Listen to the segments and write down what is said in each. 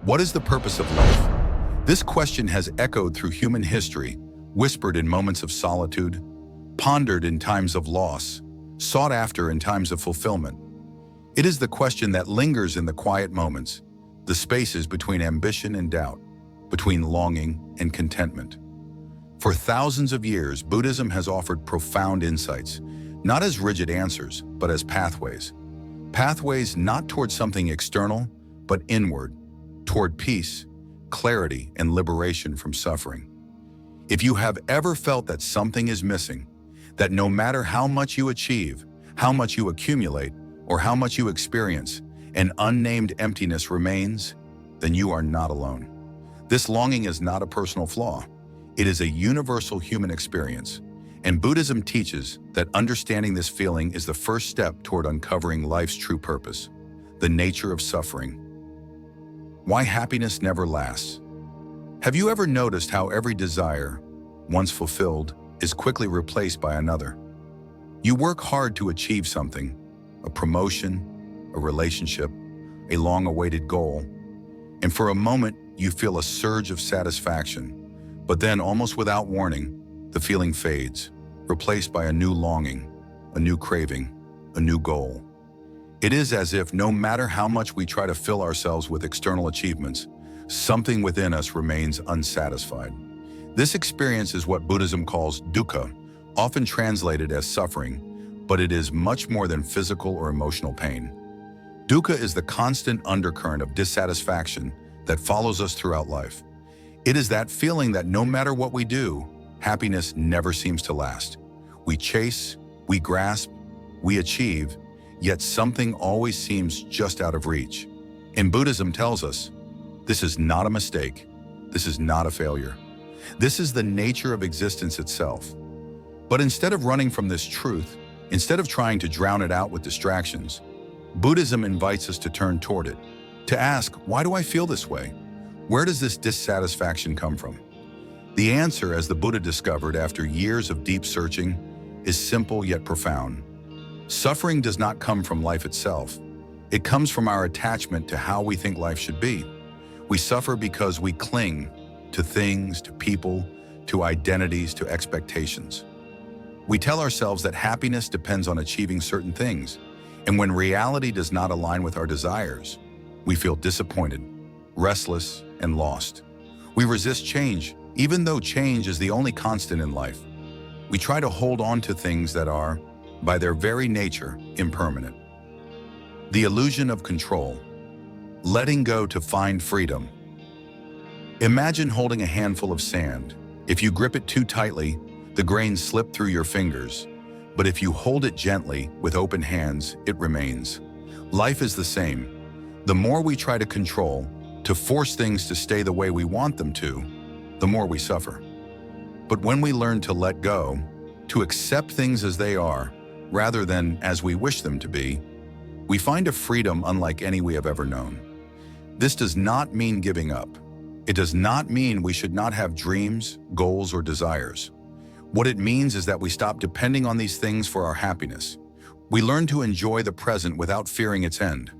What is the purpose of life? This question has echoed through human history, whispered in moments of solitude, pondered in times of loss, sought after in times of fulfillment. It is the question that lingers in the quiet moments, the spaces between ambition and doubt, between longing and contentment. For thousands of years, Buddhism has offered profound insights, not as rigid answers, but as pathways. Pathways not toward something external, but inward, toward peace, clarity, and liberation from suffering. If you have ever felt that something is missing, that no matter how much you achieve, how much you accumulate, or how much you experience, an unnamed emptiness remains, then you are not alone. This longing is not a personal flaw. It is a universal human experience, and Buddhism teaches that understanding this feeling is the first step toward uncovering life's true purpose, the nature of suffering. Why happiness never lasts. Have you ever noticed how every desire, once fulfilled, is quickly replaced by another? You work hard to achieve something, a promotion, a relationship, a long-awaited goal, and for a moment you feel a surge of satisfaction, but then almost without warning, the feeling fades, replaced by a new longing, a new craving, a new goal. It is as if no matter how much we try to fill ourselves with external achievements, something within us remains unsatisfied. This experience is what Buddhism calls dukkha, often translated as suffering, but it is much more than physical or emotional pain. Dukkha is the constant undercurrent of dissatisfaction that follows us throughout life. It is that feeling that no matter what we do, happiness never seems to last. We chase, we grasp, we achieve, yet something always seems just out of reach. And Buddhism tells us, this is not a mistake. This is not a failure. This is the nature of existence itself. But instead of running from this truth, instead of trying to drown it out with distractions, Buddhism invites us to turn toward it, to ask, why do I feel this way? Where does this dissatisfaction come from? The answer, as the Buddha discovered after years of deep searching, is simple yet profound. Suffering does not come from life itself. It comes from our attachment to how we think life should be. We suffer because we cling to things, to people, to identities, to expectations. We tell ourselves that happiness depends on achieving certain things, and when reality does not align with our desires, we feel disappointed, restless, and lost. We resist change, even though change is the only constant in life. We try to hold on to things that are, by their very nature, impermanent. The illusion of control. Letting go to find freedom. Imagine holding a handful of sand. If you grip it too tightly, the grains slip through your fingers. But if you hold it gently, with open hands, it remains. Life is the same. The more we try to control, to force things to stay the way we want them to, the more we suffer. But when we learn to let go, to accept things as they are, rather than as we wish them to be, we find a freedom unlike any we have ever known. This does not mean giving up. It does not mean we should not have dreams, goals, or desires. What it means is that we stop depending on these things for our happiness. We learn to enjoy the present without fearing its end.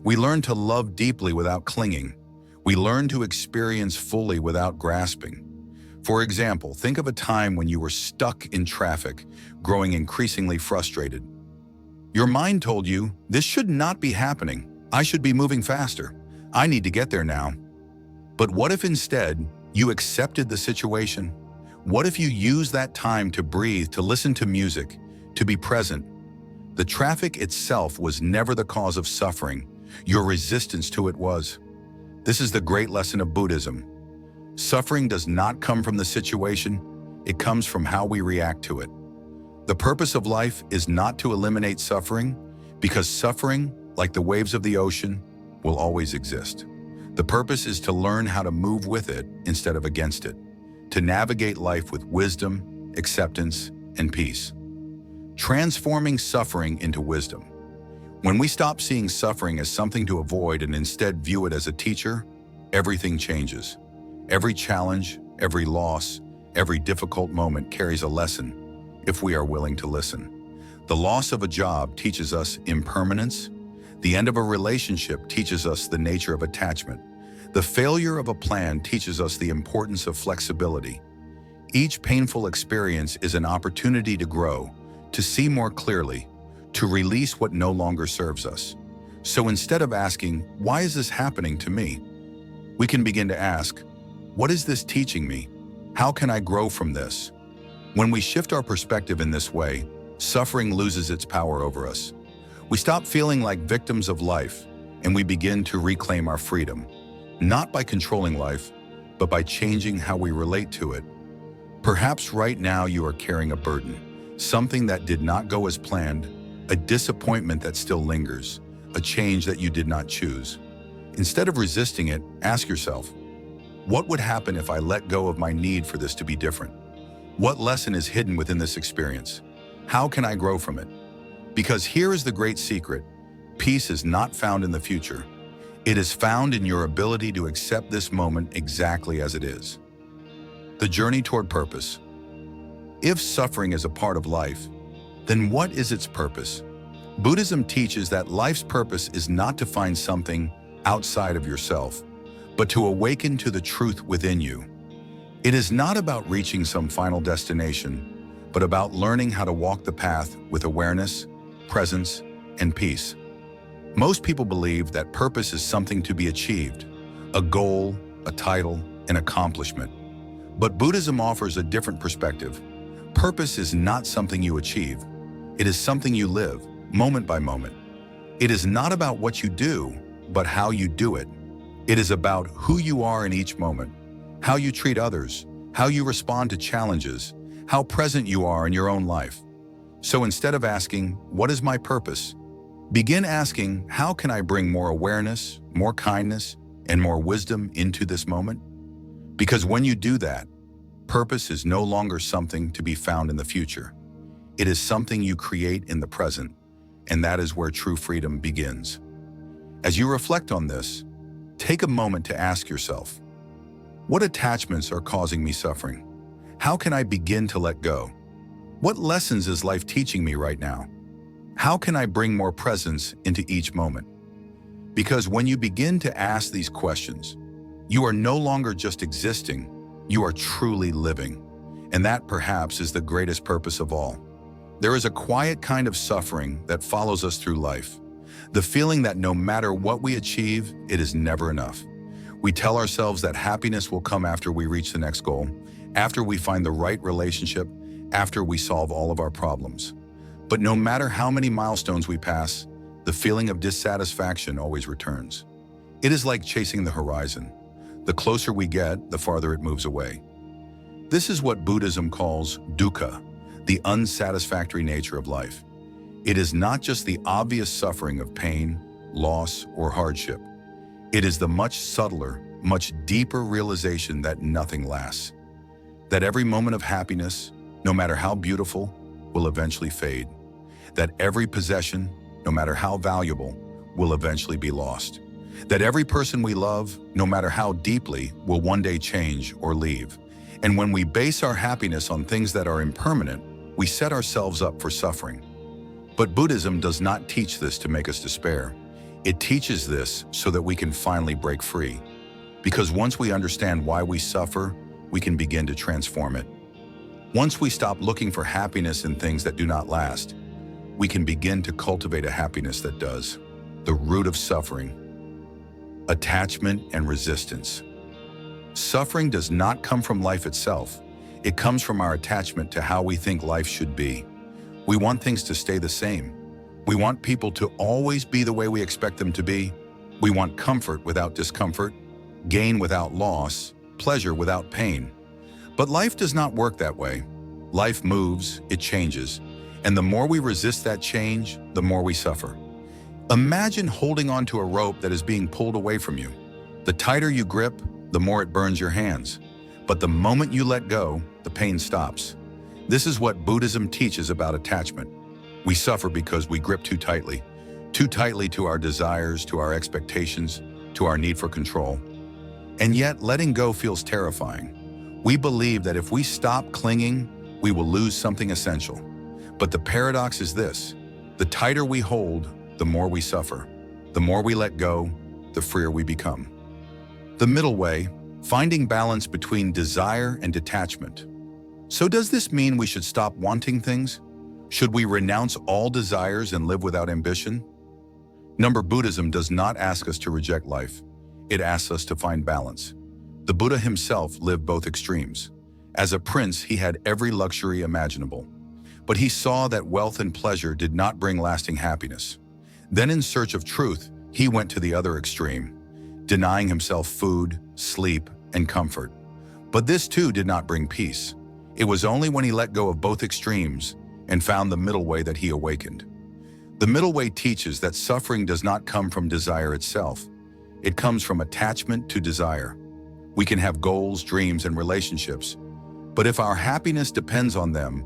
We learn to love deeply without clinging. We learn to experience fully without grasping. For example, think of a time when you were stuck in traffic, growing increasingly frustrated. Your mind told you, this should not be happening. I should be moving faster. I need to get there now. But what if instead you accepted the situation? What if you used that time to breathe, to listen to music, to be present? The traffic itself was never the cause of suffering. Your resistance to it was. This is the great lesson of Buddhism. Suffering does not come from the situation, it comes from how we react to it. The purpose of life is not to eliminate suffering, because suffering, like the waves of the ocean, will always exist. The purpose is to learn how to move with it instead of against it, to navigate life with wisdom, acceptance, and peace. Transforming suffering into wisdom. When we stop seeing suffering as something to avoid and instead view it as a teacher, everything changes. Every challenge, every loss, every difficult moment carries a lesson if we are willing to listen. The loss of a job teaches us impermanence. The end of a relationship teaches us the nature of attachment. The failure of a plan teaches us the importance of flexibility. Each painful experience is an opportunity to grow, to see more clearly, to release what no longer serves us. So instead of asking, "Why is this happening to me?" we can begin to ask, "What is this teaching me? How can I grow from this?" When we shift our perspective in this way, suffering loses its power over us. We stop feeling like victims of life, and we begin to reclaim our freedom, not by controlling life, but by changing how we relate to it. Perhaps right now you are carrying a burden, something that did not go as planned, a disappointment that still lingers, a change that you did not choose. Instead of resisting it, ask yourself, what would happen if I let go of my need for this to be different? What lesson is hidden within this experience? How can I grow from it? Because here is the great secret. Peace is not found in the future. It is found in your ability to accept this moment exactly as it is. The journey toward purpose. If suffering is a part of life, then what is its purpose? Buddhism teaches that life's purpose is not to find something outside of yourself, but to awaken to the truth within you. It is not about reaching some final destination, but about learning how to walk the path with awareness, presence, and peace. Most people believe that purpose is something to be achieved, a goal, a title, an accomplishment. But Buddhism offers a different perspective. Purpose is not something you achieve. It is something you live, moment by moment. It is not about what you do, but how you do it. It is about who you are in each moment, how you treat others, how you respond to challenges, how present you are in your own life. So instead of asking, "What is my purpose?" begin asking, "How can I bring more awareness, more kindness, and more wisdom into this moment?" Because when you do that, purpose is no longer something to be found in the future. It is something you create in the present, and that is where true freedom begins. As you reflect on this, take a moment to ask yourself, what attachments are causing me suffering? How can I begin to let go? What lessons is life teaching me right now? How can I bring more presence into each moment? Because when you begin to ask these questions, you are no longer just existing, you are truly living. And that perhaps is the greatest purpose of all. There is a quiet kind of suffering that follows us through life. The feeling that no matter what we achieve, it is never enough. We tell ourselves that happiness will come after we reach the next goal, after we find the right relationship, after we solve all of our problems. But no matter how many milestones we pass, the feeling of dissatisfaction always returns. It is like chasing the horizon. The closer we get, the farther it moves away. This is what Buddhism calls dukkha, the unsatisfactory nature of life. It is not just the obvious suffering of pain, loss, or hardship. It is the much subtler, much deeper realization that nothing lasts. That every moment of happiness, no matter how beautiful, will eventually fade. That every possession, no matter how valuable, will eventually be lost. That every person we love, no matter how deeply, will one day change or leave. And when we base our happiness on things that are impermanent, we set ourselves up for suffering. But Buddhism does not teach this to make us despair. It teaches this so that we can finally break free. Because once we understand why we suffer, we can begin to transform it. Once we stop looking for happiness in things that do not last, we can begin to cultivate a happiness that does. The root of suffering: attachment and resistance. Suffering does not come from life itself. It comes from our attachment to how we think life should be. We want things to stay the same. We want people to always be the way we expect them to be. We want comfort without discomfort, gain without loss, pleasure without pain. But life does not work that way. Life moves, it changes. And the more we resist that change, the more we suffer. Imagine holding onto a rope that is being pulled away from you. The tighter you grip, the more it burns your hands. But the moment you let go, the pain stops. This is what Buddhism teaches about attachment. We suffer because we grip too tightly to our desires, to our expectations, to our need for control. And yet, letting go feels terrifying. We believe that if we stop clinging, we will lose something essential. But the paradox is this: the tighter we hold, the more we suffer. The more we let go, the freer we become. The middle way, finding balance between desire and detachment. So does this mean we should stop wanting things? Should we renounce all desires and live without ambition? Buddhism does not ask us to reject life. It asks us to find balance. The Buddha himself lived both extremes. As a prince, he had every luxury imaginable. But he saw that wealth and pleasure did not bring lasting happiness. Then in search of truth, he went to the other extreme, denying himself food, sleep, and comfort. But this too did not bring peace. It was only when he let go of both extremes and found the middle way that he awakened. The middle way teaches that suffering does not come from desire itself. It comes from attachment to desire. We can have goals, dreams, and relationships, but if our happiness depends on them,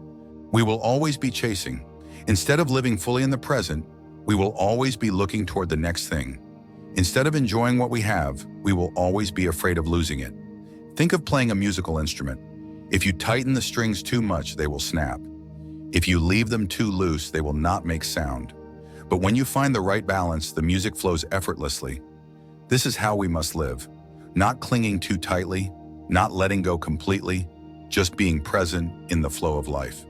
we will always be chasing. Instead of living fully in the present, we will always be looking toward the next thing. Instead of enjoying what we have, we will always be afraid of losing it. Think of playing a musical instrument. If you tighten the strings too much, they will snap. If you leave them too loose, they will not make sound. But when you find the right balance, the music flows effortlessly. This is how we must live. Not clinging too tightly, not letting go completely, just being present in the flow of life.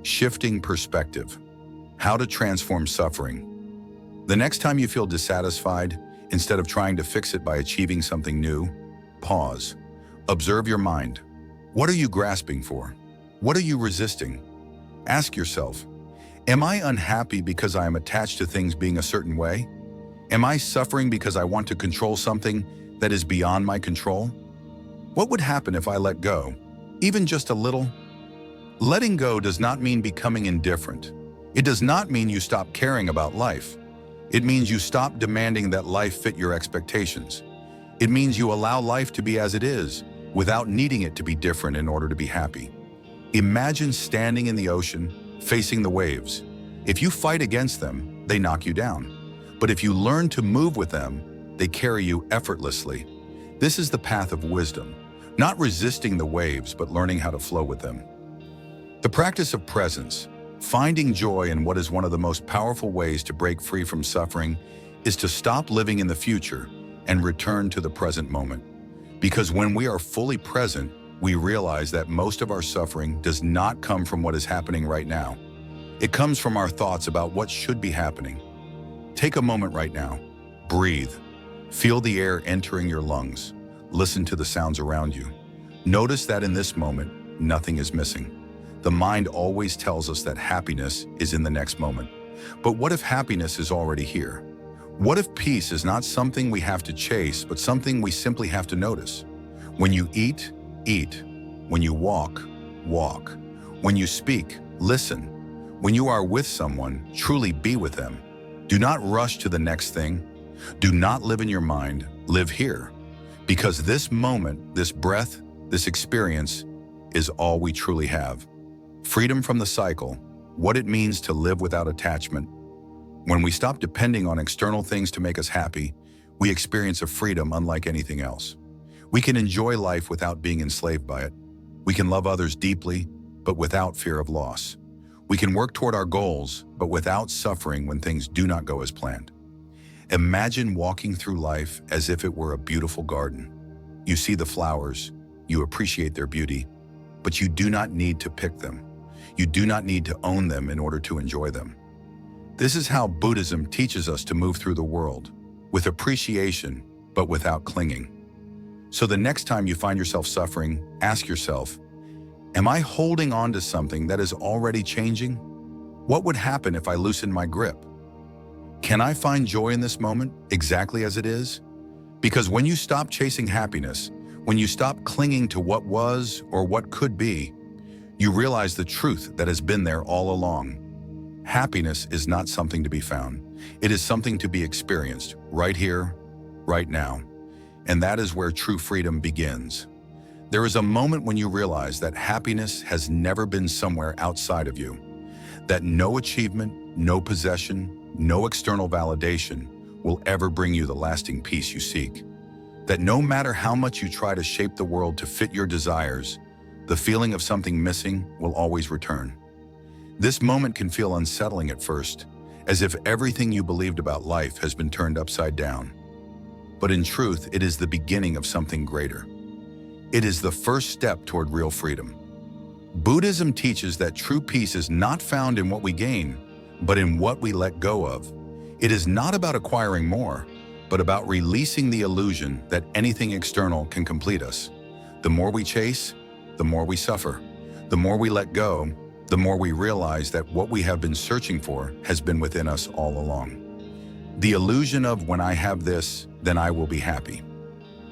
Shifting perspective. How to transform suffering. The next time you feel dissatisfied, instead of trying to fix it by achieving something new, pause. Observe your mind. What are you grasping for? What are you resisting? Ask yourself, am I unhappy because I am attached to things being a certain way? Am I suffering because I want to control something that is beyond my control? What would happen if I let go, even just a little? Letting go does not mean becoming indifferent. It does not mean you stop caring about life. It means you stop demanding that life fit your expectations. It means you allow life to be as it is, without needing it to be different in order to be happy. Imagine standing in the ocean, facing the waves. If you fight against them, they knock you down. But if you learn to move with them, they carry you effortlessly. This is the path of wisdom, not resisting the waves, but learning how to flow with them. The practice of presence, finding joy in what is one of the most powerful ways to break free from suffering, is to stop living in the future and return to the present moment. Because when we are fully present, we realize that most of our suffering does not come from what is happening right now. It comes from our thoughts about what should be happening. Take a moment right now. Breathe. Feel the air entering your lungs. Listen to the sounds around you. Notice that in this moment, nothing is missing. The mind always tells us that happiness is in the next moment. But what if happiness is already here? What if peace is not something we have to chase, but something we simply have to notice? When you eat, eat. When you walk, walk. When you speak, listen. When you are with someone, truly be with them. Do not rush to the next thing. Do not live in your mind, live here. Because this moment, this breath, this experience is all we truly have. Freedom from the cycle, what it means to live without attachment. When we stop depending on external things to make us happy, we experience a freedom unlike anything else. We can enjoy life without being enslaved by it. We can love others deeply, but without fear of loss. We can work toward our goals, but without suffering when things do not go as planned. Imagine walking through life as if it were a beautiful garden. You see the flowers, you appreciate their beauty, but you do not need to pick them. You do not need to own them in order to enjoy them. This is how Buddhism teaches us to move through the world, with appreciation, but without clinging. So the next time you find yourself suffering, ask yourself, am I holding on to something that is already changing? What would happen if I loosened my grip? Can I find joy in this moment, exactly as it is? Because when you stop chasing happiness, when you stop clinging to what was or what could be, you realize the truth that has been there all along. Happiness is not something to be found. It is something to be experienced right here, right now. And that is where true freedom begins. There is a moment when you realize that happiness has never been somewhere outside of you, that no achievement, no possession, no external validation will ever bring you the lasting peace you seek. That no matter how much you try to shape the world to fit your desires, the feeling of something missing will always return. This moment can feel unsettling at first, as if everything you believed about life has been turned upside down. but in truth, it is the beginning of something greater. It is the first step toward real freedom. Buddhism teaches that true peace is not found in what we gain, but in what we let go of. It is not about acquiring more, but about releasing the illusion that anything external can complete us. The more we chase, the more we suffer. The more we let go, the more we realize that what we have been searching for has been within us all along. The illusion of when I have this, then I will be happy.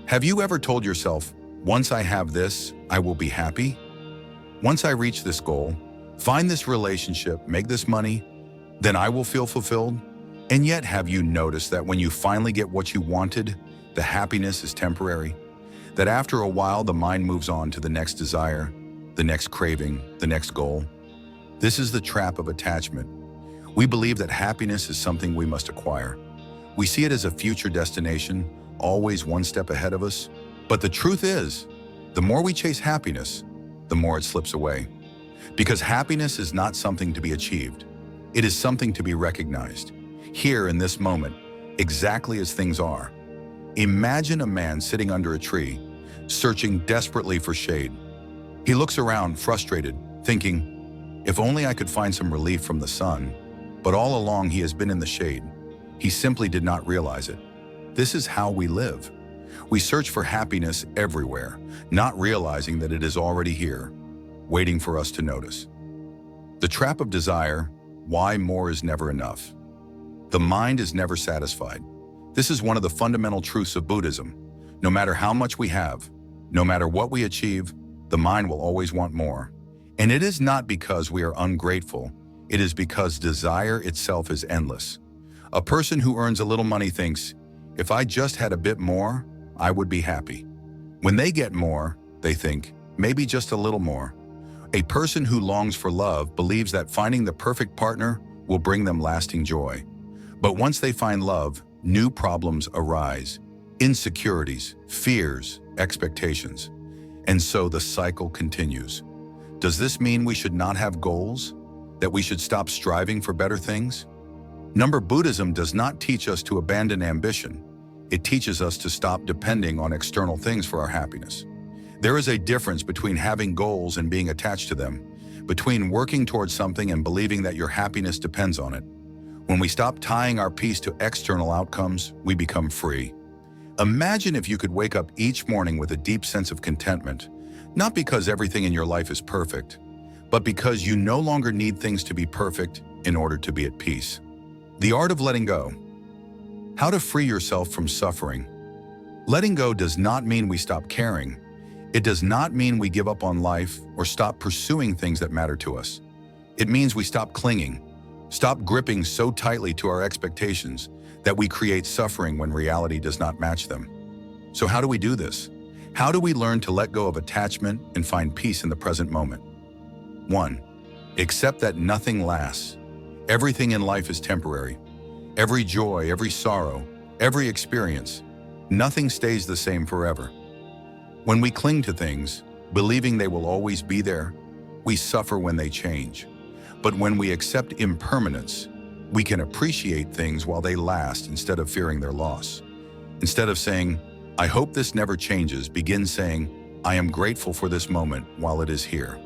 Have you ever told yourself, once I have this, I will be happy? Once I reach this goal, find this relationship, make this money, then I will feel fulfilled? And yet, have you noticed that when you finally get what you wanted, the happiness is temporary? That after a while, the mind moves on to the next desire, the next craving, the next goal? This is the trap of attachment. We believe that happiness is something we must acquire. We see it as a future destination, always one step ahead of us. But the truth is, the more we chase happiness, the more it slips away. Because happiness is not something to be achieved. It is something to be recognized. Here in this moment, exactly as things are. Imagine a man sitting under a tree, searching desperately for shade. He looks around, frustrated, thinking, if only I could find some relief from the sun. But all along he has been in the shade. He simply did not realize it. This is how we live. We search for happiness everywhere, not realizing that it is already here, waiting for us to notice. The trap of desire, why more is never enough. The mind is never satisfied. This is one of the fundamental truths of Buddhism. No matter how much we have, no matter what we achieve, the mind will always want more. And it is not because we are ungrateful, it is because desire itself is endless. A person who earns a little money thinks, if I just had a bit more, I would be happy. When they get more, they think, maybe just a little more. A person who longs for love believes that finding the perfect partner will bring them lasting joy. But once they find love, new problems arise, insecurities, fears, expectations. And so the cycle continues. Does this mean we should not have goals? That we should stop striving for better things? Buddhism does not teach us to abandon ambition. It teaches us to stop depending on external things for our happiness. There is a difference between having goals and being attached to them, between working towards something and believing that your happiness depends on it. When we stop tying our peace to external outcomes, we become free. Imagine if you could wake up each morning with a deep sense of contentment, not because everything in your life is perfect, but because you no longer need things to be perfect in order to be at peace. The art of letting go. How to free yourself from suffering. Letting go does not mean we stop caring. It does not mean we give up on life or stop pursuing things that matter to us. It means we stop clinging, stop gripping so tightly to our expectations that we create suffering when reality does not match them. So how do we do this? How do we learn to let go of attachment and find peace in the present moment? 1. Accept that nothing lasts. Everything in life is temporary. Every joy, every sorrow, every experience, nothing stays the same forever. When we cling to things, believing they will always be there, we suffer when they change. But when we accept impermanence, we can appreciate things while they last instead of fearing their loss. Instead of saying, I hope this never changes, begin saying, I am grateful for this moment while it is here.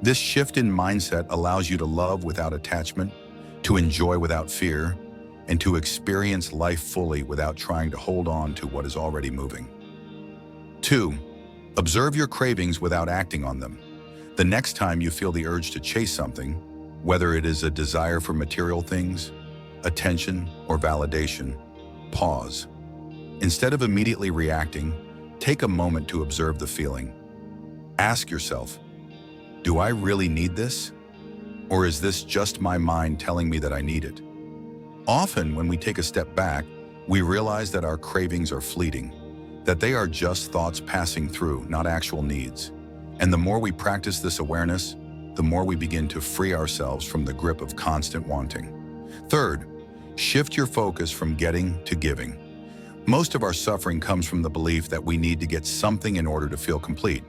This shift in mindset allows you to love without attachment, to enjoy without fear, and to experience life fully without trying to hold on to what is already moving. 2. Observe your cravings without acting on them. The next time you feel the urge to chase something, whether it is a desire for material things, attention, or validation, pause. Instead of immediately reacting, take a moment to observe the feeling. Ask yourself, do I really need this? Or is this just my mind telling me that I need it? Often, when we take a step back, we realize that our cravings are fleeting, that they are just thoughts passing through, not actual needs. And the more we practice this awareness, the more we begin to free ourselves from the grip of constant wanting. 3. Shift your focus from getting to giving. Most of our suffering comes from the belief that we need to get something in order to feel complete.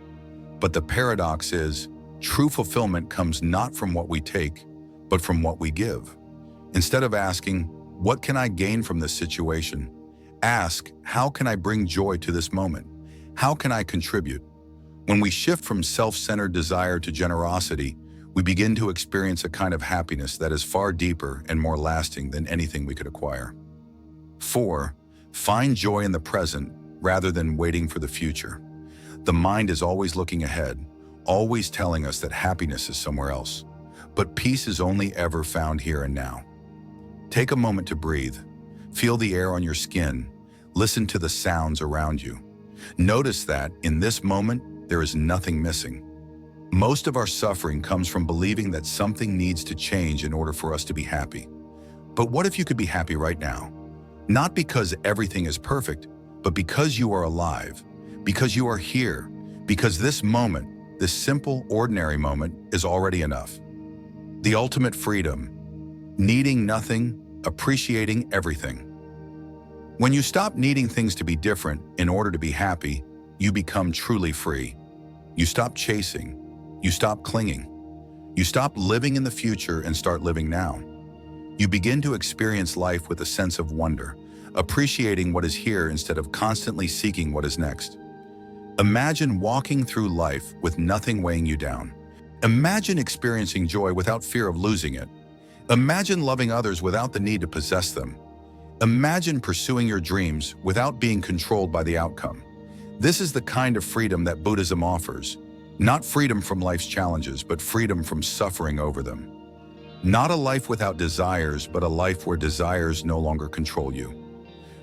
But the paradox is, true fulfillment comes not from what we take, but from what we give. Instead of asking, what can I gain from this situation? Ask, how can I bring joy to this moment? How can I contribute? When we shift from self-centered desire to generosity, we begin to experience a kind of happiness that is far deeper and more lasting than anything we could acquire. 4. Find joy in the present rather than waiting for the future. The mind is always looking ahead, always telling us that happiness is somewhere else. But peace is only ever found here and now. Take a moment to breathe. Feel the air on your skin. Listen to the sounds around you. Notice that, in this moment, there is nothing missing. Most of our suffering comes from believing that something needs to change in order for us to be happy. But what if you could be happy right now? Not because everything is perfect, but because you are alive, because you are here, because this moment, this simple, ordinary moment, is already enough. The ultimate freedom, needing nothing, appreciating everything. When you stop needing things to be different in order to be happy, you become truly free. You stop chasing. You stop clinging. You stop living in the future and start living now. You begin to experience life with a sense of wonder, appreciating what is here instead of constantly seeking what is next. Imagine walking through life with nothing weighing you down. Imagine experiencing joy without fear of losing it. Imagine loving others without the need to possess them. Imagine pursuing your dreams without being controlled by the outcome. This is the kind of freedom that Buddhism offers. Not freedom from life's challenges, but freedom from suffering over them. Not a life without desires, but a life where desires no longer control you.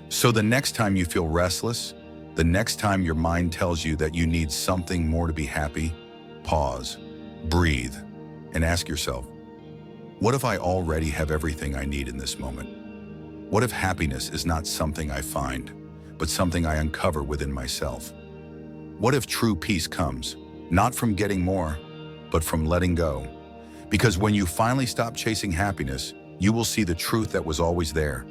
So the next time you feel restless, the next time your mind tells you that you need something more to be happy, pause, breathe, and ask yourself, what if I already have everything I need in this moment? What if happiness is not something I find, but something I uncover within myself? What if true peace comes, not from getting more, but from letting go? Because when you finally stop chasing happiness, you will see the truth that was always there.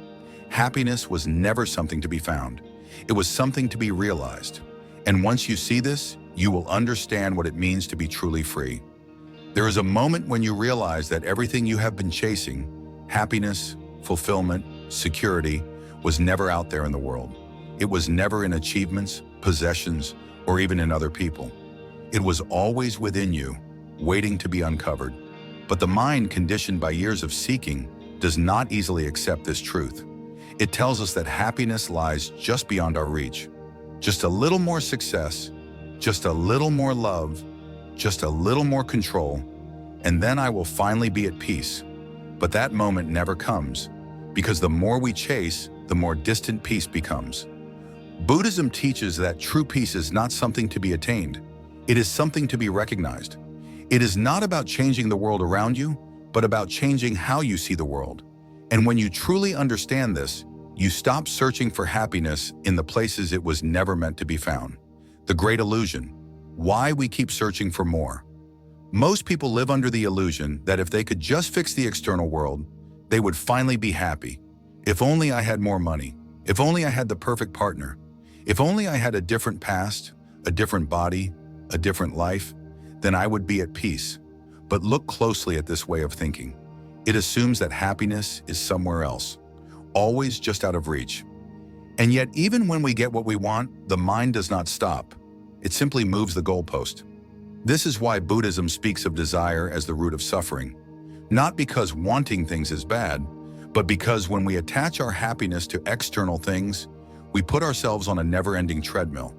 Happiness was never something to be found. It was something to be realized. And once you see this, you will understand what it means to be truly free. There is a moment when you realize that everything you have been chasing, happiness, fulfillment, security, was never out there in the world. It was never in achievements, possessions, or even in other people. It was always within you, waiting to be uncovered. But the mind, conditioned by years of seeking, does not easily accept this truth. It tells us that happiness lies just beyond our reach. Just a little more success, just a little more love, just a little more control, and then I will finally be at peace. But that moment never comes, because the more we chase, the more distant peace becomes. Buddhism teaches that true peace is not something to be attained. It is something to be recognized. It is not about changing the world around you, but about changing how you see the world. And when you truly understand this, you stop searching for happiness in the places it was never meant to be found. The great illusion. Why we keep searching for more. Most people live under the illusion that if they could just fix the external world, they would finally be happy. If only I had more money. If only I had the perfect partner. If only I had a different past, a different body, a different life, then I would be at peace. But look closely at this way of thinking. It assumes that happiness is somewhere else, always just out of reach. And yet, even when we get what we want, the mind does not stop. It simply moves the goalpost. This is why Buddhism speaks of desire as the root of suffering. Not because wanting things is bad, but because when we attach our happiness to external things, we put ourselves on a never-ending treadmill.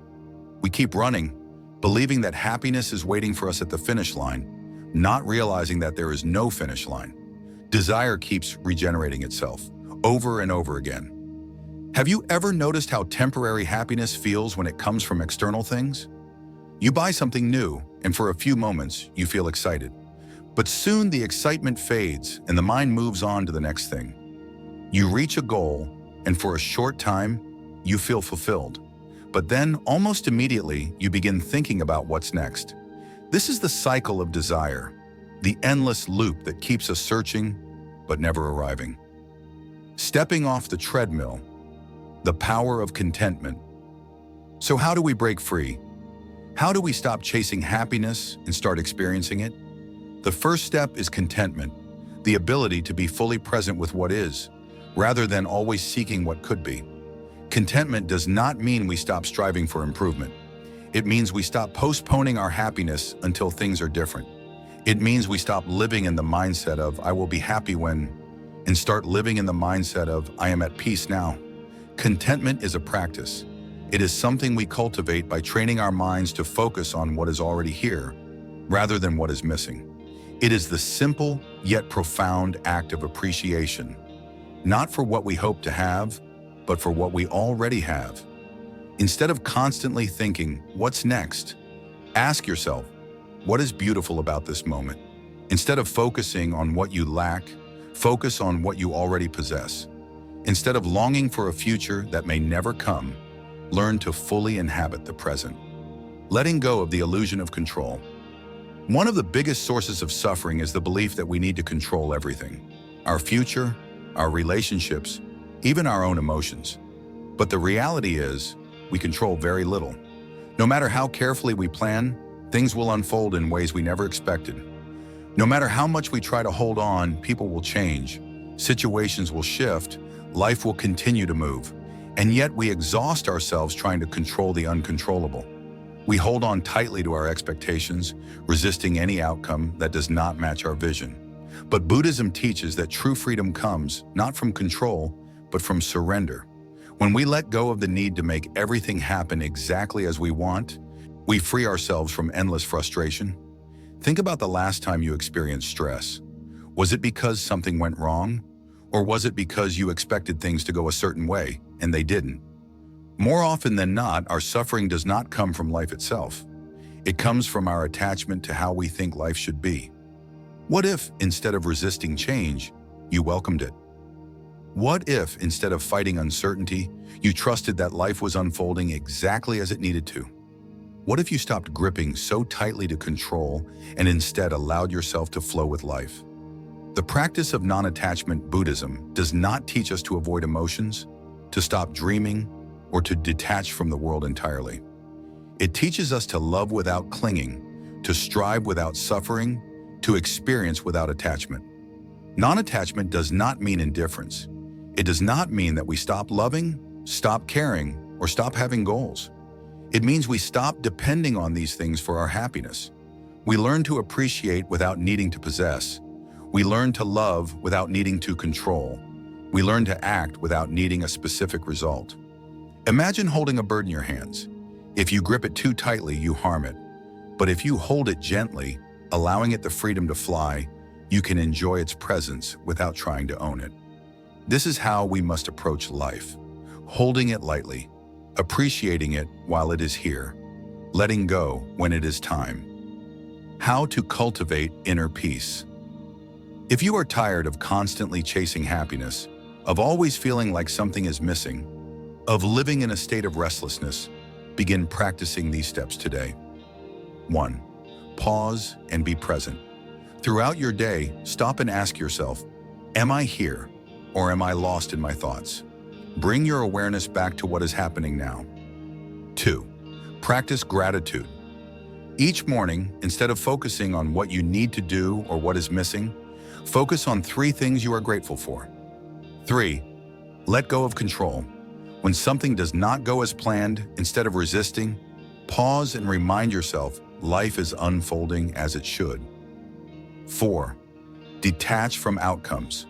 We keep running, believing that happiness is waiting for us at the finish line, not realizing that there is no finish line. Desire keeps regenerating itself, over and over again. Have you ever noticed how temporary happiness feels when it comes from external things? You buy something new, and for a few moments, you feel excited. But soon the excitement fades, and the mind moves on to the next thing. You reach a goal, and for a short time, you feel fulfilled. But then, almost immediately, you begin thinking about what's next. This is the cycle of desire, the endless loop that keeps us searching, but never arriving. Stepping off the treadmill, the power of contentment. So how do we break free? How do we stop chasing happiness and start experiencing it? The first step is contentment, the ability to be fully present with what is, rather than always seeking what could be. Contentment does not mean we stop striving for improvement. It means we stop postponing our happiness until things are different. It means we stop living in the mindset of, I will be happy when, and start living in the mindset of, I am at peace now. Contentment is a practice. It is something we cultivate by training our minds to focus on what is already here, rather than what is missing. It is the simple yet profound act of appreciation, not for what we hope to have, but for what we already have. Instead of constantly thinking, what's next? Ask yourself, what is beautiful about this moment? Instead of focusing on what you lack, focus on what you already possess. Instead of longing for a future that may never come, learn to fully inhabit the present. Letting go of the illusion of control. One of the biggest sources of suffering is the belief that we need to control everything. Our future, our relationships, even our own emotions. But the reality is, we control very little. No matter how carefully we plan, things will unfold in ways we never expected. No matter how much we try to hold on, people will change, situations will shift, life will continue to move, and yet we exhaust ourselves trying to control the uncontrollable. We hold on tightly to our expectations, resisting any outcome that does not match our vision. But Buddhism teaches that true freedom comes not from control, but from surrender. When we let go of the need to make everything happen exactly as we want, we free ourselves from endless frustration. Think about the last time you experienced stress. Was it because something went wrong? Or was it because you expected things to go a certain way and they didn't? More often than not, our suffering does not come from life itself. It comes from our attachment to how we think life should be. What if, instead of resisting change, you welcomed it? What if, instead of fighting uncertainty, you trusted that life was unfolding exactly as it needed to? What if you stopped gripping so tightly to control and instead allowed yourself to flow with life? The practice of non-attachment Buddhism does not teach us to avoid emotions, to stop dreaming, or to detach from the world entirely. It teaches us to love without clinging, to strive without suffering, to experience without attachment. Non-attachment does not mean indifference. It does not mean that we stop loving, stop caring, or stop having goals. It means we stop depending on these things for our happiness. We learn to appreciate without needing to possess. We learn to love without needing to control. We learn to act without needing a specific result. Imagine holding a bird in your hands. If you grip it too tightly, you harm it. But if you hold it gently, allowing it the freedom to fly, you can enjoy its presence without trying to own it. This is how we must approach life, holding it lightly, appreciating it while it is here, letting go when it is time. How to cultivate inner peace. If you are tired of constantly chasing happiness, of always feeling like something is missing, of living in a state of restlessness, begin practicing these steps today. 1. Pause and be present. Throughout your day, stop and ask yourself, am I here or am I lost in my thoughts? Bring your awareness back to what is happening now. 2. Practice gratitude. Each morning, instead of focusing on what you need to do or what is missing, focus on 3 things you are grateful for. 3. Let go of control. When something does not go as planned, instead of resisting, pause and remind yourself life is unfolding as it should. 4. Detach from outcomes.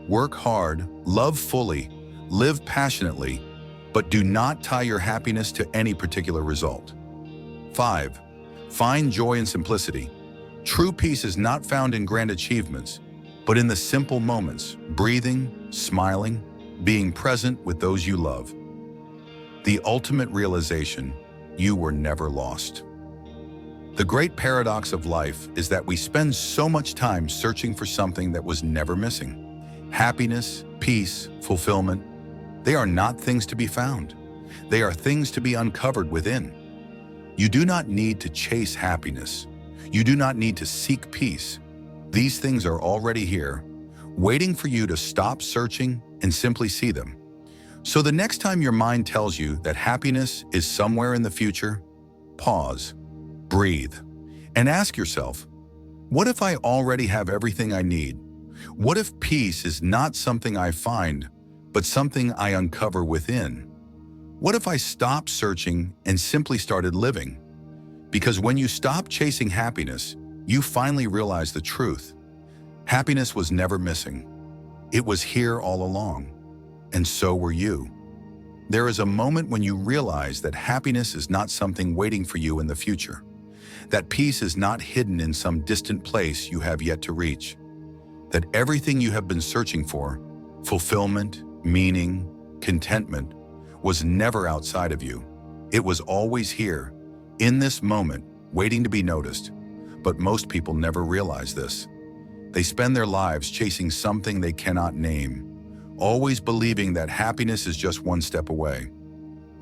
Work hard, love fully, live passionately, but do not tie your happiness to any particular result. 5. Find joy in simplicity. True peace is not found in grand achievements, but in the simple moments, breathing, smiling, being present with those you love. The ultimate realization, you were never lost. The great paradox of life is that we spend so much time searching for something that was never missing. Happiness, peace, fulfillment, they are not things to be found. They are things to be uncovered within. You do not need to chase happiness. You do not need to seek peace. These things are already here, waiting for you to stop searching and simply see them. So the next time your mind tells you that happiness is somewhere in the future, pause, breathe, and ask yourself, what if I already have everything I need? What if peace is not something I find, but something I uncover within? What if I stopped searching and simply started living? Because when you stop chasing happiness, you finally realize the truth. Happiness was never missing. It was here all along. And so were you. There is a moment when you realize that happiness is not something waiting for you in the future. That peace is not hidden in some distant place you have yet to reach. That everything you have been searching for, fulfillment, meaning, contentment, was never outside of you. It was always here, in this moment, waiting to be noticed. But most people never realize this. They spend their lives chasing something they cannot name, always believing that happiness is just one step away.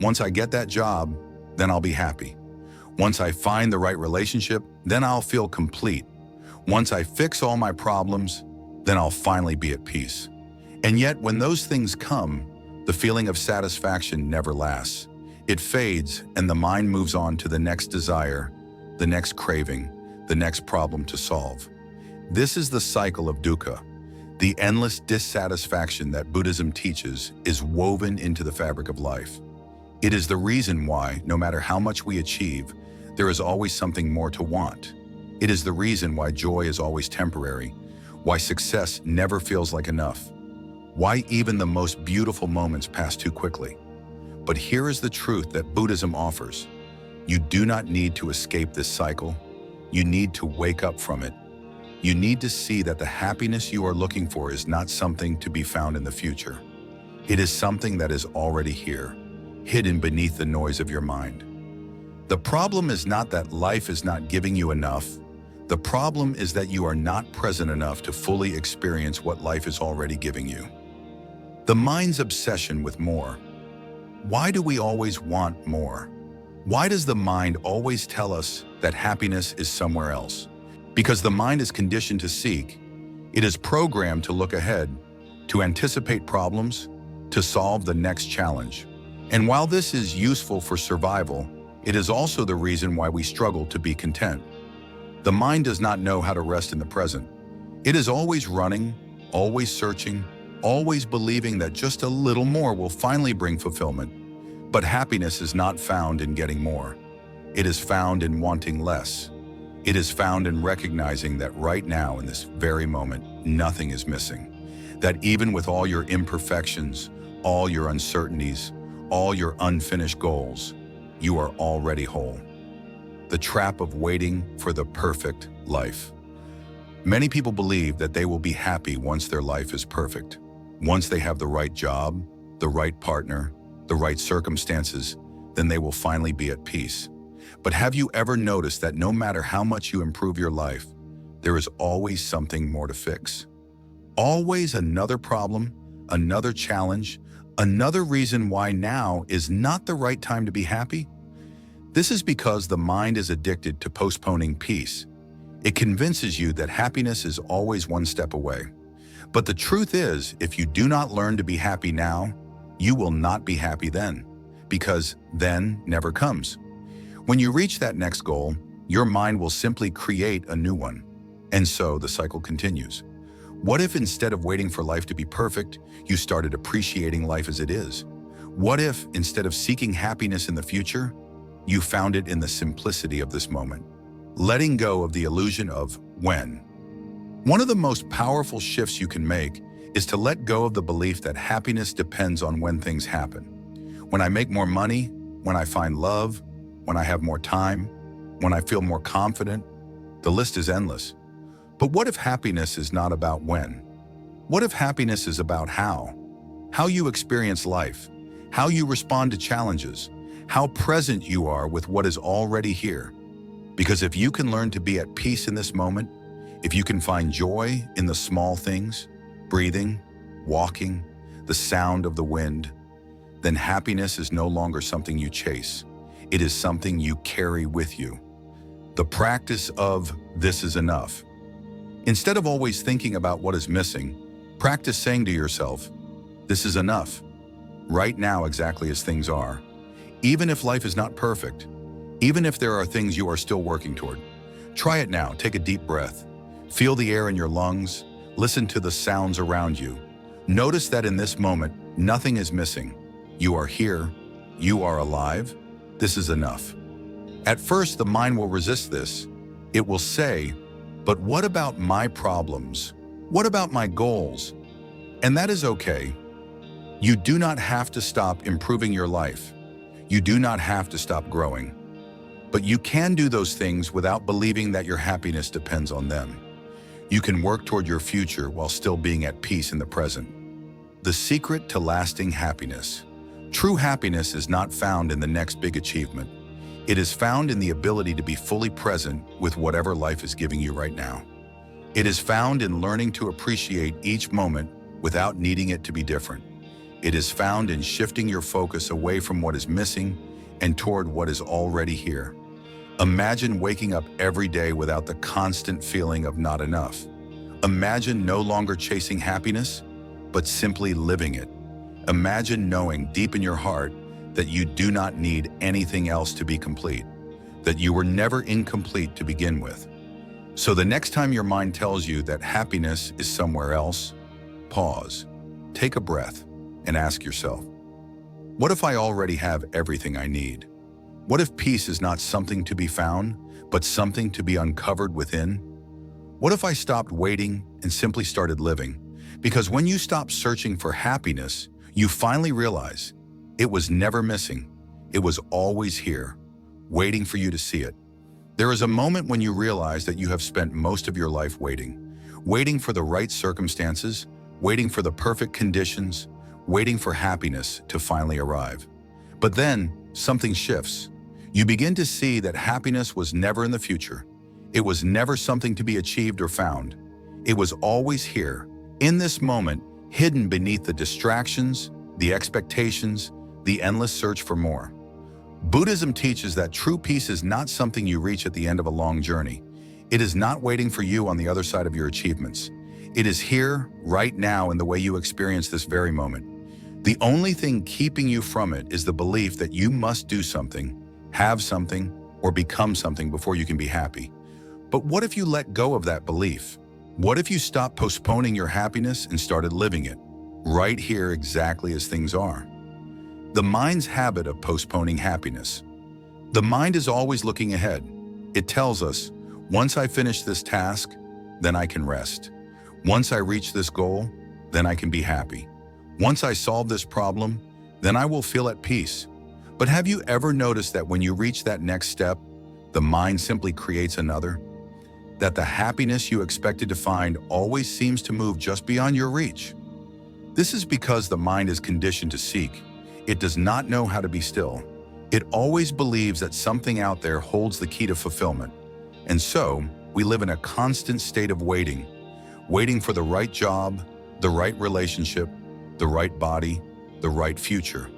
Once I get that job, then I'll be happy. Once I find the right relationship, then I'll feel complete. Once I fix all my problems, then I'll finally be at peace. And yet, when those things come, the feeling of satisfaction never lasts. It fades, and the mind moves on to the next desire, the next craving, the next problem to solve. This is the cycle of dukkha. The endless dissatisfaction that Buddhism teaches is woven into the fabric of life. It is the reason why, no matter how much we achieve, there is always something more to want. It is the reason why joy is always temporary, why success never feels like enough, why even the most beautiful moments pass too quickly. But here is the truth that Buddhism offers. You do not need to escape this cycle. You need to wake up from it. You need to see that the happiness you are looking for is not something to be found in the future. It is something that is already here, hidden beneath the noise of your mind. The problem is not that life is not giving you enough. The problem is that you are not present enough to fully experience what life is already giving you. The mind's obsession with more. Why do we always want more? Why does the mind always tell us that happiness is somewhere else? Because the mind is conditioned to seek. It is programmed to look ahead, to anticipate problems, to solve the next challenge. And while this is useful for survival, it is also the reason why we struggle to be content. The mind does not know how to rest in the present. It is always running, always searching, always believing that just a little more will finally bring fulfillment. But happiness is not found in getting more. It is found in wanting less. It is found in recognizing that right now, in this very moment, nothing is missing. That even with all your imperfections, all your uncertainties, all your unfinished goals, you are already whole. The trap of waiting for the perfect life. Many people believe that they will be happy once their life is perfect. Once they have the right job, the right partner, the right circumstances, then they will finally be at peace. But have you ever noticed that no matter how much you improve your life, there is always something more to fix? Always another problem, another challenge, another reason why now is not the right time to be happy? This is because the mind is addicted to postponing peace. It convinces you that happiness is always one step away. But the truth is, if you do not learn to be happy now, you will not be happy then, because then never comes. When you reach that next goal, your mind will simply create a new one. And so the cycle continues. What if instead of waiting for life to be perfect, you started appreciating life as it is? What if instead of seeking happiness in the future, you found it in the simplicity of this moment? Letting go of the illusion of when. One of the most powerful shifts you can make is to let go of the belief that happiness depends on when things happen. When I make more money, when I find love, when I have more time, when I feel more confident, the list is endless. But what if happiness is not about when? What if happiness is about how? How you experience life, how you respond to challenges, how present you are with what is already here. Because if you can learn to be at peace in this moment, if you can find joy in the small things, breathing, walking, the sound of the wind, then happiness is no longer something you chase. It is something you carry with you. The practice of this is enough. Instead of always thinking about what is missing, practice saying to yourself, this is enough, right now exactly as things are. Even if life is not perfect, even if there are things you are still working toward. Try it now. Take a deep breath. Feel the air in your lungs. Listen to the sounds around you. Notice that in this moment, nothing is missing. You are here, you are alive, this is enough. At first, the mind will resist this. It will say, but what about my problems? What about my goals? And that is okay. You do not have to stop improving your life. You do not have to stop growing. But you can do those things without believing that your happiness depends on them. You can work toward your future while still being at peace in the present. The secret to lasting happiness. True happiness is not found in the next big achievement. It is found in the ability to be fully present with whatever life is giving you right now. It is found in learning to appreciate each moment without needing it to be different. It is found in shifting your focus away from what is missing and toward what is already here. Imagine waking up every day without the constant feeling of not enough. Imagine no longer chasing happiness, but simply living it. Imagine knowing deep in your heart that you do not need anything else to be complete, that you were never incomplete to begin with. So the next time your mind tells you that happiness is somewhere else, pause, take a breath, and ask yourself, what if I already have everything I need? What if peace is not something to be found, but something to be uncovered within? What if I stopped waiting and simply started living? Because when you stop searching for happiness, you finally realize it was never missing. It was always here, waiting for you to see it. There is a moment when you realize that you have spent most of your life waiting for the right circumstances, waiting for the perfect conditions, waiting for happiness to finally arrive. But then something shifts. You begin to see that happiness was never in the future. It was never something to be achieved or found. It was always here, in this moment, hidden beneath the distractions, the expectations, the endless search for more. Buddhism teaches that true peace is not something you reach at the end of a long journey. It is not waiting for you on the other side of your achievements. It is here, right now, in the way you experience this very moment. The only thing keeping you from it is the belief that you must do something, have something, or become something before you can be happy. But what if you let go of that belief? What if you stopped postponing your happiness and started living it, right here exactly as things are? The mind's habit of postponing happiness. The mind is always looking ahead. It tells us, once I finish this task, then I can rest. Once I reach this goal, then I can be happy. Once I solve this problem, then I will feel at peace. But have you ever noticed that when you reach that next step, the mind simply creates another? That the happiness you expected to find always seems to move just beyond your reach? This is because the mind is conditioned to seek. It does not know how to be still. It always believes that something out there holds the key to fulfillment. And so, we live in a constant state of waiting for the right job, the right relationship, the right body, the right future.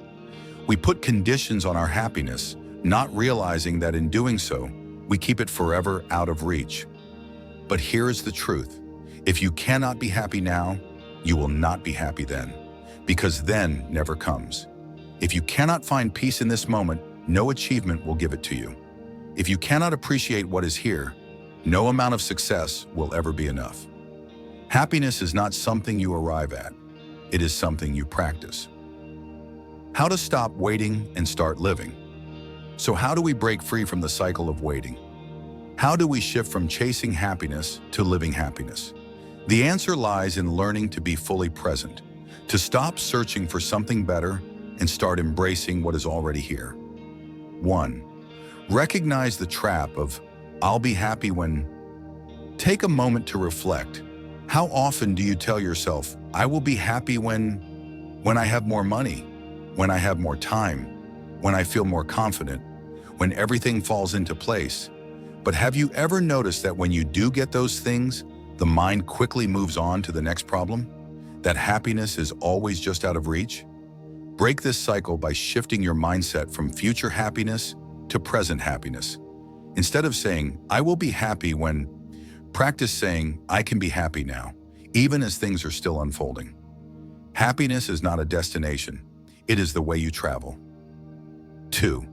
We put conditions on our happiness, not realizing that in doing so, we keep it forever out of reach. But here is the truth. If you cannot be happy now, you will not be happy then, because then never comes. If you cannot find peace in this moment, no achievement will give it to you. If you cannot appreciate what is here, no amount of success will ever be enough. Happiness is not something you arrive at. It is something you practice. How to stop waiting and start living. So how do we break free from the cycle of waiting? How do we shift from chasing happiness to living happiness? The answer lies in learning to be fully present, to stop searching for something better and start embracing what is already here. 1. Recognize the trap of, I'll be happy when. Take a moment to reflect. How often do you tell yourself, I will be happy when I have more money, when I have more time, when I feel more confident, when everything falls into place? But have you ever noticed that when you do get those things, the mind quickly moves on to the next problem? That happiness is always just out of reach? Break this cycle by shifting your mindset from future happiness to present happiness. Instead of saying, I will be happy when, practice saying, I can be happy now, even as things are still unfolding. Happiness is not a destination. It is the way you travel. 2.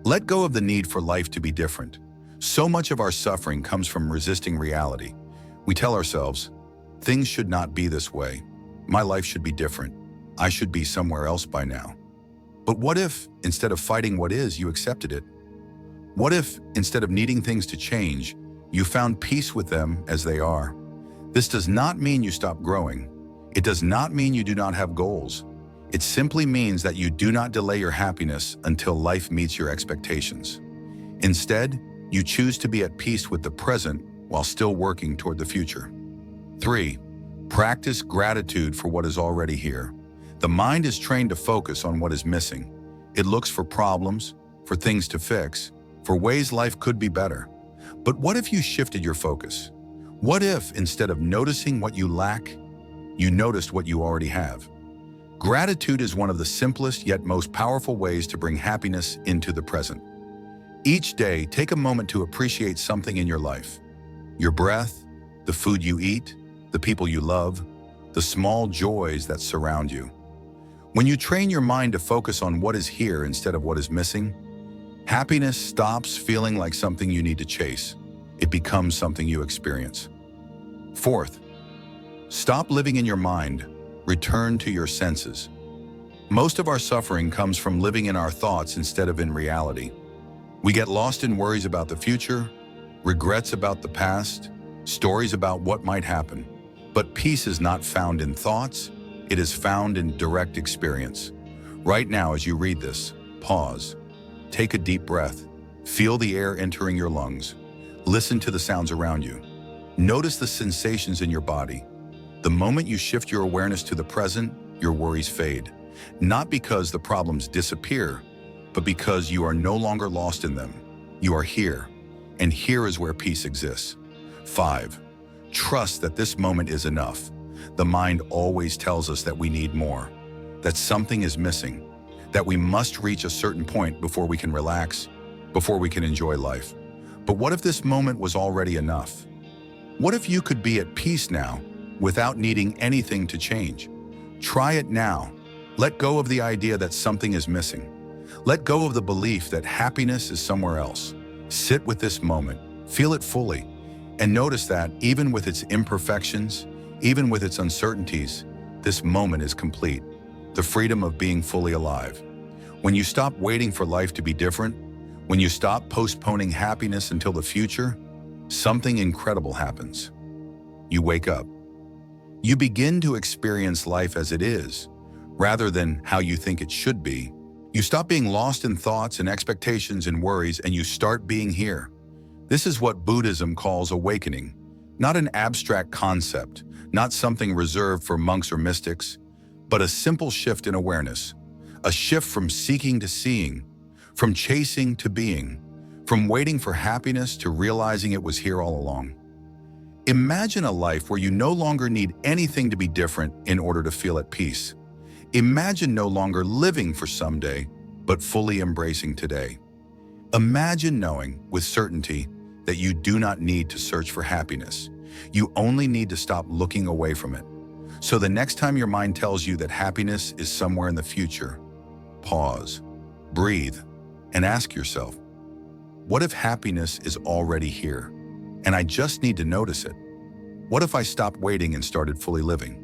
Let go of the need for life to be different. So much of our suffering comes from resisting reality. We tell ourselves, things should not be this way. My life should be different. I should be somewhere else by now. But what if, instead of fighting what is, you accepted it? What if, instead of needing things to change, you found peace with them as they are? This does not mean you stop growing. It does not mean you do not have goals. It simply means that you do not delay your happiness until life meets your expectations. Instead, you choose to be at peace with the present while still working toward the future. 3. Practice gratitude for what is already here. The mind is trained to focus on what is missing. It looks for problems, for things to fix, for ways life could be better. But what if you shifted your focus? What if, instead of noticing what you lack, you noticed what you already have? Gratitude is one of the simplest yet most powerful ways to bring happiness into the present. Each day, take a moment to appreciate something in your life. Your breath, the food you eat, the people you love, the small joys that surround you. When you train your mind to focus on what is here instead of what is missing, happiness stops feeling like something you need to chase. It becomes something you experience. 4th, stop living in your mind. Return to your senses. Most of our suffering comes from living in our thoughts instead of in reality. We get lost in worries about the future, regrets about the past, stories about what might happen. But peace is not found in thoughts, it is found in direct experience. Right now, as you read this, pause. Take a deep breath. Feel the air entering your lungs. Listen to the sounds around you. Notice the sensations in your body. The moment you shift your awareness to the present, your worries fade. Not because the problems disappear, but because you are no longer lost in them. You are here, and here is where peace exists. 5. Trust that this moment is enough. The mind always tells us that we need more, that something is missing, that we must reach a certain point before we can relax, before we can enjoy life. But what if this moment was already enough? What if you could be at peace now without needing anything to change? Try it now. Let go of the idea that something is missing. Let go of the belief that happiness is somewhere else. Sit with this moment, feel it fully, and notice that even with its imperfections, even with its uncertainties, this moment is complete. The freedom of being fully alive. When you stop waiting for life to be different, when you stop postponing happiness until the future, something incredible happens. You wake up. You begin to experience life as it is, rather than how you think it should be. You stop being lost in thoughts and expectations and worries, and you start being here. This is what Buddhism calls awakening, not an abstract concept, not something reserved for monks or mystics, but a simple shift in awareness, a shift from seeking to seeing, from chasing to being, from waiting for happiness to realizing it was here all along. Imagine a life where you no longer need anything to be different in order to feel at peace. Imagine no longer living for someday, but fully embracing today. Imagine knowing with certainty that you do not need to search for happiness. You only need to stop looking away from it. So the next time your mind tells you that happiness is somewhere in the future, pause, breathe, and ask yourself, what if happiness is already here, and I just need to notice it? What if I stopped waiting and started fully living?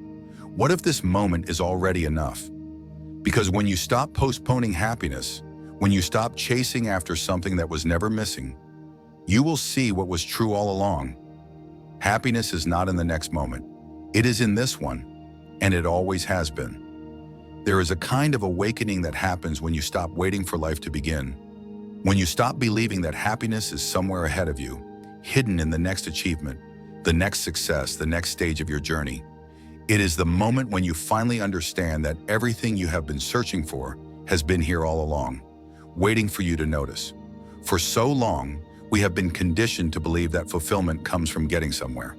What if this moment is already enough? Because when you stop postponing happiness, when you stop chasing after something that was never missing, you will see what was true all along. Happiness is not in the next moment. It is in this one, and it always has been. There is a kind of awakening that happens when you stop waiting for life to begin. When you stop believing that happiness is somewhere ahead of you, hidden in the next achievement, the next success, the next stage of your journey. It is the moment when you finally understand that everything you have been searching for has been here all along, waiting for you to notice. For so long, we have been conditioned to believe that fulfillment comes from getting somewhere,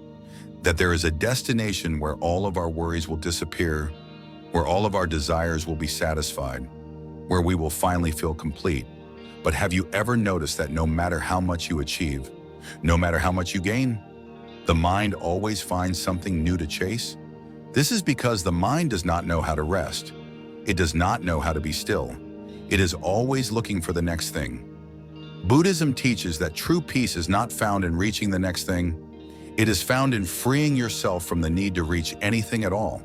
that there is a destination where all of our worries will disappear, where all of our desires will be satisfied, where we will finally feel complete. But have you ever noticed that no matter how much you achieve, no matter how much you gain, the mind always finds something new to chase? This is because the mind does not know how to rest. It does not know how to be still. It is always looking for the next thing. Buddhism teaches that true peace is not found in reaching the next thing. It is found in freeing yourself from the need to reach anything at all.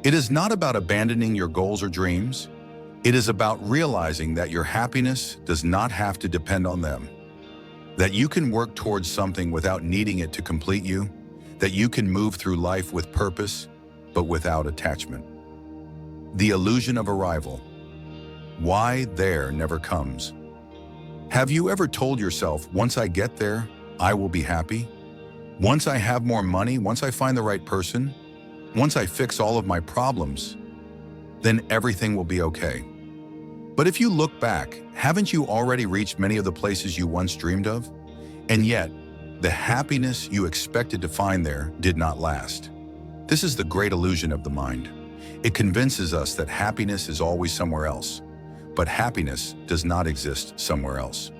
It is not about abandoning your goals or dreams. It is about realizing that your happiness does not have to depend on them, that you can work towards something without needing it to complete you, that you can move through life with purpose, but without attachment. The illusion of arrival. Why there never comes. Have you ever told yourself, once I get there, I will be happy? Once I have more money, once I find the right person, once I fix all of my problems, then everything will be okay. But if you look back, haven't you already reached many of the places you once dreamed of? And yet, the happiness you expected to find there did not last. This is the great illusion of the mind. It convinces us that happiness is always somewhere else, but happiness does not exist somewhere else.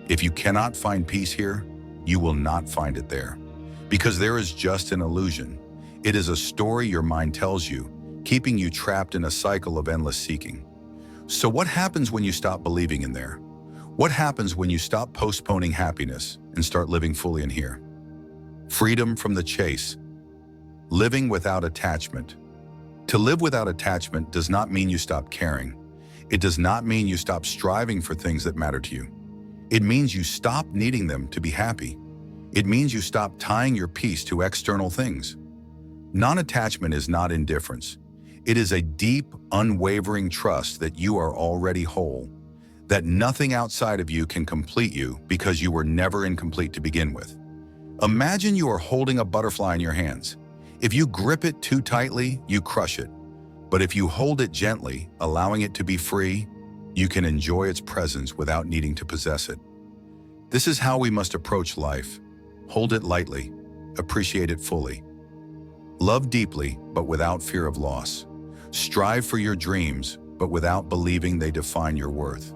If you cannot find peace here, you will not find it there, because there is just an illusion. It is a story your mind tells you, keeping you trapped in a cycle of endless seeking. So what happens when you stop believing in there? What happens when you stop postponing happiness and start living fully in here? Freedom from the chase. Living without attachment. To live without attachment does not mean you stop caring. It does not mean you stop striving for things that matter to you. It means you stop needing them to be happy. It means you stop tying your peace to external things. Non-attachment is not indifference. It is a deep, unwavering trust that you are already whole, that nothing outside of you can complete you because you were never incomplete to begin with. Imagine you are holding a butterfly in your hands. If you grip it too tightly, you crush it. But if you hold it gently, allowing it to be free, you can enjoy its presence without needing to possess it. This is how we must approach life. Hold it lightly, appreciate it fully. Love deeply, but without fear of loss. Strive for your dreams, but without believing they define your worth.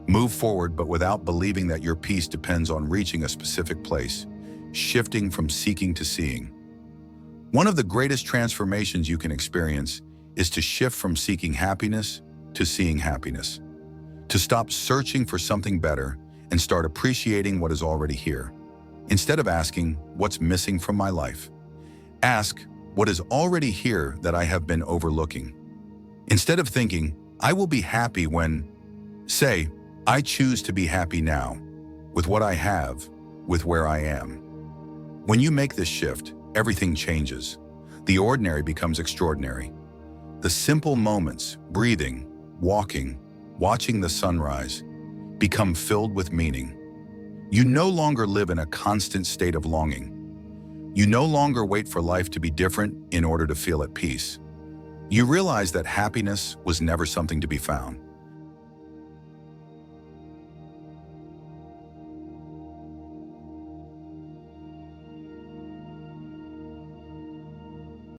Move forward, but without believing that your peace depends on reaching a specific place, shifting from seeking to seeing. One of the greatest transformations you can experience is to shift from seeking happiness to seeing happiness. To stop searching for something better and start appreciating what is already here. Instead of asking, what's missing from my life? Ask, what is already here that I have been overlooking? Instead of thinking, I will be happy when, say, I choose to be happy now, with what I have, with where I am. When you make this shift, everything changes. The ordinary becomes extraordinary. The simple moments, breathing, walking, watching the sunrise, become filled with meaning. You no longer live in a constant state of longing. You no longer wait for life to be different in order to feel at peace. You realize that happiness was never something to be found.